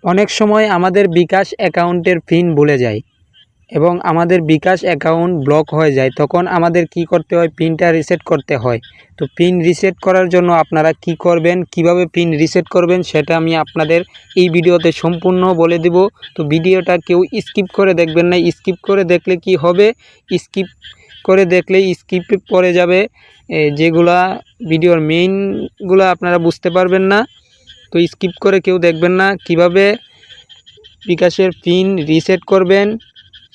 অনেক সময় আমাদের বিকাশ অ্যাকাউন্টের পিন ভুলে যাই এবং আমাদের বিকাশ অ্যাকাউন্ট ব্লক হয়ে যায়, তখন আমাদের কি করতে হয়, পিনটা রিসেট করতে হয়। তো পিন রিসেট করার জন্য আপনারা কি করবেন, কিভাবে পিন রিসেট করবেন সেটা আমি আপনাদের এই ভিডিওতে সম্পূর্ণ বলে দেব। তো ভিডিওটা কেউ স্কিপ করে দেখবেন না। স্কিপ করে দেখলে কি হবে, স্কিপ করে দেখলে স্কিপ পড়ে যাবে, যেগুলা ভিডিওর মেইনগুলো আপনারা বুঝতে পারবেন না। তো স্কিপ করে কেউ দেখবেন না। কিভাবে বিকাশের পিন রিসেট করবেন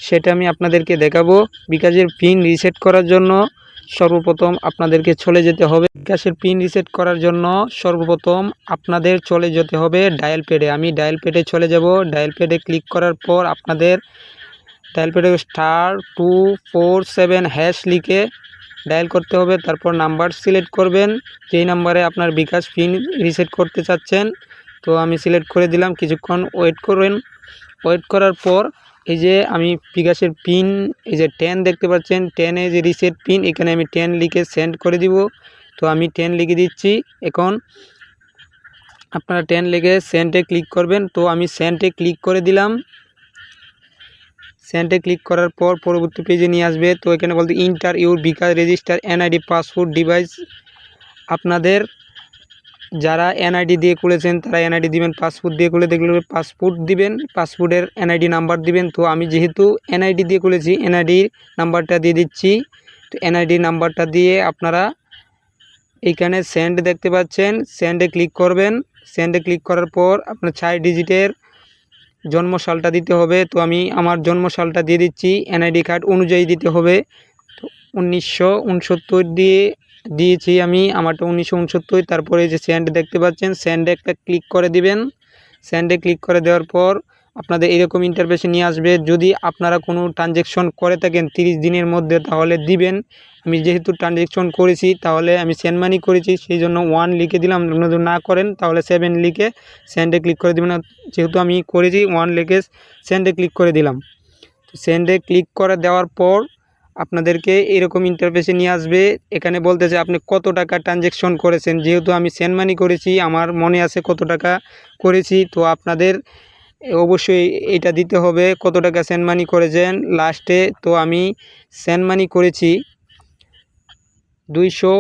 সেটা আমি আপনাদেরকে দেখাবো। বিকাশের পিন রিসেট করার জন্য সর্বপ্রথম আপনাদেরকে চলে যেতে হবে, বিকাশের পিন রিসেট করার জন্য সর্বপ্রথম আপনাদের চলে যেতে হবে ডায়াল প্যাডে। আমি ডায়াল প্যাডে চলে যাব। ডায়াল প্যাডে ক্লিক করার পর আপনাদের ডায়াল প্যাডে *247# লিখে ডায়াল করতে হবে। তারপর নাম্বার সিলেক্ট করবেন, যেই নাম্বারে আপনার বিকাশ পিন রিসেট করতে চাচ্ছেন। তো আমি সিলেক্ট করে দিলাম। কিছুক্ষণ ওয়েট করবেন। ওয়েট করার পর এই যে আমি বিকাশের পিন, এই যে 10 দেখতে পাচ্ছেন, 10-এ যে রিসেট পিন, এখানে আমি 10 লিখে সেন্ড করে দিব। তো আমি 10 লিখে দিচ্ছি। এখন আপনারা 10 লিখে সেন্ডে ক্লিক করবেন। তো আমি সেন্ডে ক্লিক করে দিলাম। সেন্ডে ক্লিক করার পর পরবর্তী পেজে নিয়ে আসবে। তো এখানে বলতে enter your bKash register NID passport device. আপনাদের যারা এনআইডি দিয়ে খুলেছেন তারা এনআইডি দিবেন, পাসপোর্ট দিয়ে খুলে দেখলে পাসপোর্ট দিবেন, পাসপোর্টের এনআইডি নাম্বার দিবেন। তো আমি যেহেতু এনআইডি দিয়ে খুলেছি, এনআইডির নাম্বারটা দিয়ে দিচ্ছি। তো এনআইডি নাম্বারটা দিয়ে আপনারা এইখানে সেন্ড দেখতে পাচ্ছেন, সেন্ডে ক্লিক করবেন। সেন্ডে ক্লিক করার পর আপনার 4 ডিজিটের জন্মসালটা দিতে হবে। তো আমি আমার জন্মসালটা দিয়ে দিচ্ছি, এনআইডি কার্ড অনুযায়ী দিতে হবে। তো 1969 দিয়েছি আমি, আমারটা 1969। তারপরে যে সেন্ড দেখতে পাচ্ছেন, সেন্ডে একটা ক্লিক করে দিবেন। সেন্ডে ক্লিক করে দেওয়ার পর আপনাদের এরকম ইন্টারফেসে নিয়ে আসবে। যদি আপনারা কোনো ট্রানজ্যাকশন করে থাকেন 30 দিনের মধ্যে তাহলে দিবেন। আমি যেহেতু ট্রানজ্যাকশন করেছি তাহলে আমি সেন্ড মানি করেছি, সেই জন্য 1 লিখে দিলাম। আপনারা যদি না করেন তাহলে 7 লিখে সেন্ডে ক্লিক করে দেবেন। যেহেতু আমি করেছি 1 লিখে সেন্ডে ক্লিক করে দিলাম। তো সেন্ডে ক্লিক করে দেওয়ার পর আপনাদেরকে এরকম ইন্টারফেসে নিয়ে আসবে। এখানে বলতেছে আপনি কত টাকা ট্রানজ্যাকশন করেছেন। যেহেতু আমি সেন্ড মানি করেছি, আমার মনে আছে কত টাকা করেছি। তো আপনাদের অবশ্যই এটা দিতে হবে কত টাকা সেন্ড মানি করেছেন লাস্টে। তো আমি সেন্ড মানি করেছি 200।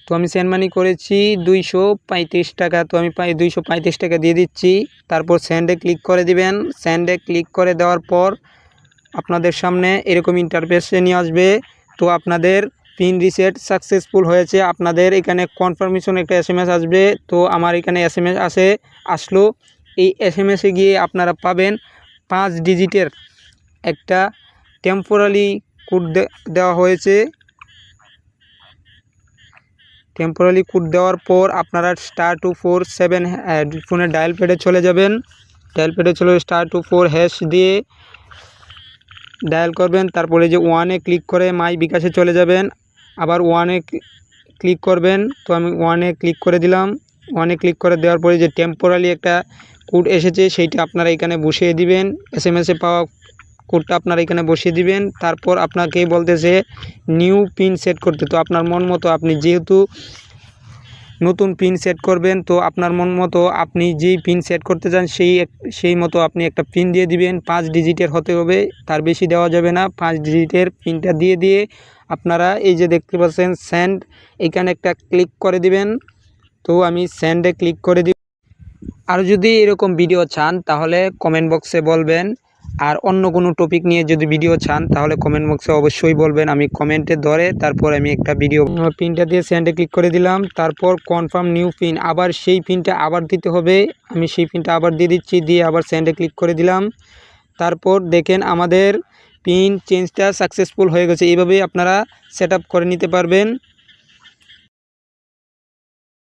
তো আমি সেন্ড মানি করেছি 235 টাকা। তো আমি 235 টাকা দিয়ে দিচ্ছি। তারপর সেন্ডে ক্লিক করে দিবেন। সেন্ডে ক্লিক করে দেওয়ার পর আপনাদের সামনে এরকম ইন্টারফেসে নিয়ে আসবে। তো আপনাদের পিন রিসেট সাকসেসফুল হয়েছে। আপনাদের এখানে কনফার্মেশন একটা এসএমএস আসবে। তো আমার এখানে এসএমএস আসলো। এই এসএমএসে গিয়ে আপনারা পাবেন 5 ডিজিটের একটা টেম্পোরারি কোড দেওয়া হয়েছে। টেম্পোরারি কোড দেওয়ার পর আপনারা *247 ফোনের ডায়াল প্যাডে চলে যাবেন। ডায়াল প্যাডে চলে *247# দিয়ে ডায়াল করবেন। তারপরে যে 1-এ ক্লিক করে মাই বিকাশে চলে যাবেন। আবার 1-এ ক্লিক করবেন। তো আমি 1-এ ক্লিক করে দিলাম। 1-এ ক্লিক করে দেওয়ার পরে যে টেম্পোরারি একটা কোড এসেছে সেইটা আপনারা এখানে বসিয়ে দিবেন। এসএমএসে পাওয়া কোডটা আপনারা এখানে বসিয়ে দিবেন। তারপর আপনাকে বলতেছে নিউ পিন সেট করতে। তো আপনার মন মতো, আপনি যেহেতু নতুন পিন সেট করবেন, তো আপনার মন মতো আপনি যেই পিন সেট করতে চান সেই মতো আপনি একটা পিন দিয়ে দিবেন। 5 ডিজিটের হতে হবে, তার বেশি দেওয়া যাবে না। 5 ডিজিটের পিনটা দিয়ে আপনারা এই যে দেখতে পাচ্ছেন সেন্ড, এখানে একটা ক্লিক করে দিবেন। তো আমি সেন্ডে ক্লিক করে দিব। আর যদি এরকম ভিডিও চান তাহলে কমেন্ট বক্সে বলবেন। আর অন্য কোনো টপিক নিয়ে যদি ভিডিও চান তাহলে কমেন্ট বক্সে অবশ্যই বলবেন, আমি কমেন্টে ধরে তারপর আমি একটা ভিডিও। পিনটা দিয়ে সেন্ডে ক্লিক করে দিলাম। তারপর কনফার্ম নিউ পিন, আবার সেই পিনটা আবার দিতে হবে। আমি সেই পিনটা আবার দিয়ে দিচ্ছি, দিয়ে আবার সেন্ডে ক্লিক করে দিলাম। তারপর দেখেন আমাদের পিন চেঞ্জটা সাকসেসফুল হয়ে গেছে। এইভাবেই আপনারা সেট আপ করে নিতে পারবেন।